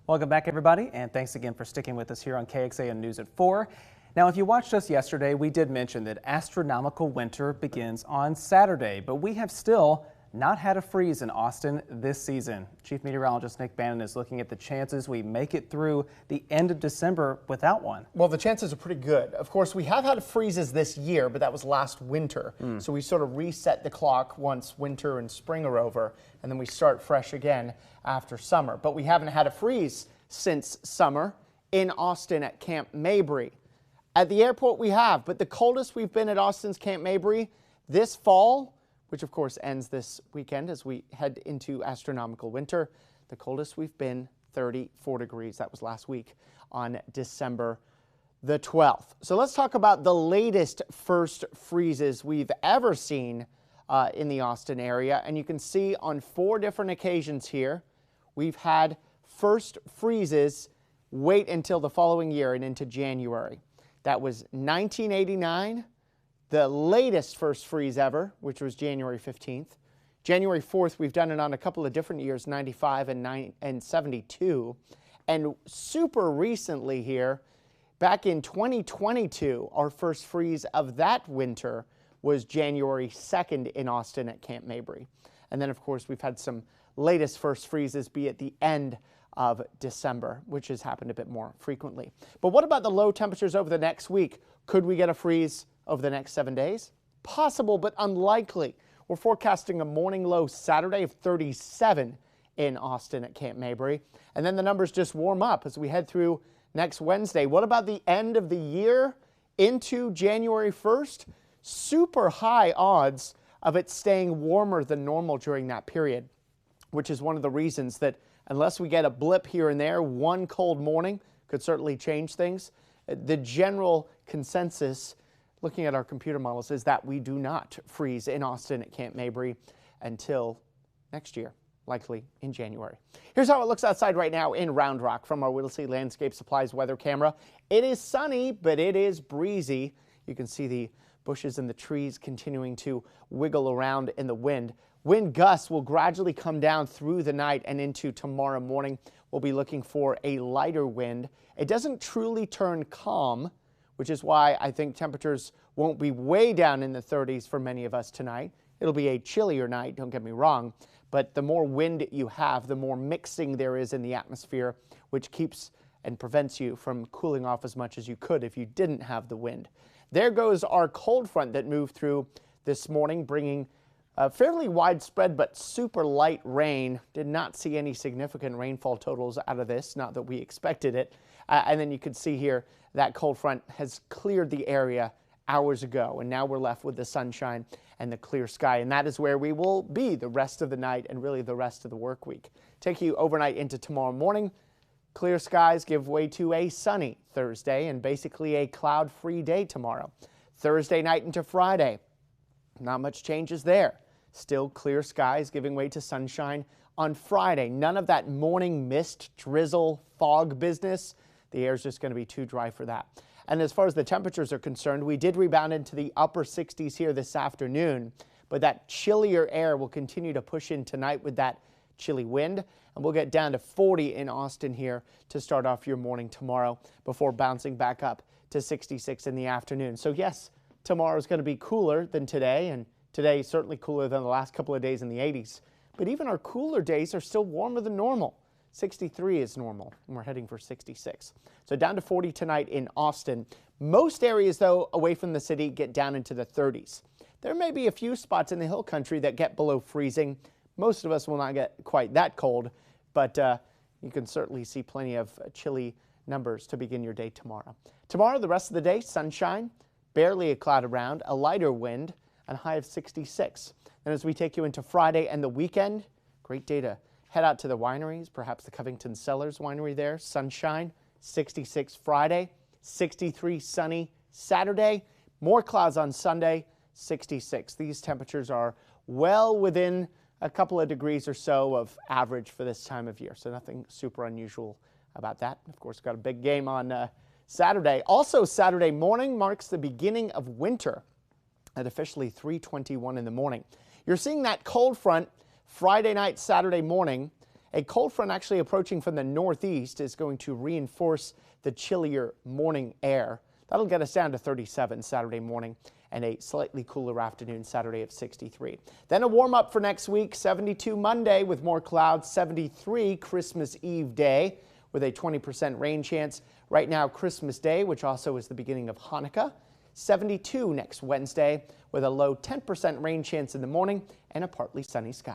Welcome back, everybody, and thanks again for sticking with us here on KXAN News at 4. Now, if you watched us yesterday, we did mention that astronomical winter begins on Saturday, but we have still not had a freeze in Austin this season. Chief Meteorologist Nick Bannin is looking at the chances we make it through the end of December without one. Well, the chances are pretty good. Of course, we have had freezes this year, but that was last winter. So we sort of reset the clock once winter and spring are over, and then we start fresh again after summer. But we haven't had a freeze since summer in Austin at Camp Mabry. At the airport we have, but the coldest we've been at Austin's Camp Mabry this fall, which of course ends this weekend as we head into astronomical winter, the coldest we've been, 34 degrees. That was last week on December the 12th. So let's talk about the latest first freezes we've ever seen in the Austin area. And you can see on 4 different occasions here, we've had first freezes wait until the following year and into January. That was 1989, the latest first freeze ever, which was January 15th. January 4th, we've done it on a couple of different years, 95 and 72. And super recently here, back in 2022, our first freeze of that winter was January 2nd in Austin at Camp Mabry. And then, of course, we've had some latest first freezes be at the end of December, which has happened a bit more frequently. But what about the low temperatures over the next week? Could we get a freeze over the next 7 days? Possible, but unlikely. We're forecasting a morning low Saturday of 37 in Austin at Camp Mabry. And then the numbers just warm up as we head through next Wednesday. What about the end of the year into January 1st? Super high odds of it staying warmer than normal during that period, which is one of the reasons that unless we get a blip here and there, one cold morning could certainly change things. The general consensus, looking at our computer models, is that we do not freeze in Austin at Camp Mabry until next year, likely in January. Here's how it looks outside right now in Round Rock from our Whittlesey Landscape Supplies weather camera. It is sunny, but it is breezy. You can see the bushes and the trees continuing to wiggle around in the wind. Wind gusts will gradually come down through the night and into tomorrow morning. We'll be looking for a lighter wind. It doesn't truly turn calm, which is why I think temperatures won't be way down in the 30s for many of us tonight. It'll be a chillier night, don't get me wrong, but the more wind you have, the more mixing there is in the atmosphere, which keeps and prevents you from cooling off as much as you could if you didn't have the wind. There goes our cold front that moved through this morning, bringing fairly widespread but super light rain. Did not see any significant rainfall totals out of this, not that we expected it. And then you can see here that cold front has cleared the area hours ago, and now we're left with the sunshine and the clear sky, and that is where we will be the rest of the night and really the rest of the work week. Take you overnight into tomorrow morning. Clear skies give way to a sunny Thursday and basically a cloud-free day tomorrow. Thursday night into Friday, not much changes there. Still clear skies giving way to sunshine on Friday. None of that morning mist, drizzle, fog business. The air is just going to be too dry for that. And as far as the temperatures are concerned, we did rebound into the upper 60s here this afternoon, but that chillier air will continue to push in tonight with that chilly wind, and we'll get down to 40 in Austin here to start off your morning tomorrow before bouncing back up to 66 in the afternoon. So yes, tomorrow is going to be cooler than today, and today is certainly cooler than the last couple of days in the 80s, but even our cooler days are still warmer than normal. 63 is normal, and we're heading for 66. So down to 40 tonight in Austin. Most areas, though, away from the city get down into the 30s. There may be a few spots in the hill country that get below freezing. Most of us will not get quite that cold, but you can certainly see plenty of chilly numbers to begin your day tomorrow. Tomorrow, the rest of the day, sunshine, barely a cloud around, a lighter wind, and a high of 66. And as we take you into Friday and the weekend, great day to head out to the wineries, perhaps the Covington Cellars winery there. Sunshine, 66 Friday, 63 sunny Saturday, more clouds on Sunday, 66. These temperatures are well within a couple of degrees or so of average for this time of year, so nothing super unusual about that. Of course, got a big game on Saturday. Also, Saturday morning marks the beginning of winter at officially 3:21 in the morning. You're seeing that cold front Friday night, Saturday morning, A cold front actually approaching from the northeast is going to reinforce the chillier morning air. That'll get us down to 37 Saturday morning and a slightly cooler afternoon Saturday of 63. Then a warm up for next week, 72 Monday with more clouds, 73 Christmas Eve day with a 20% rain chance. Right now, Christmas Day, which also is the beginning of Hanukkah, 72 next Wednesday with a low 10% rain chance in the morning and a partly sunny sky.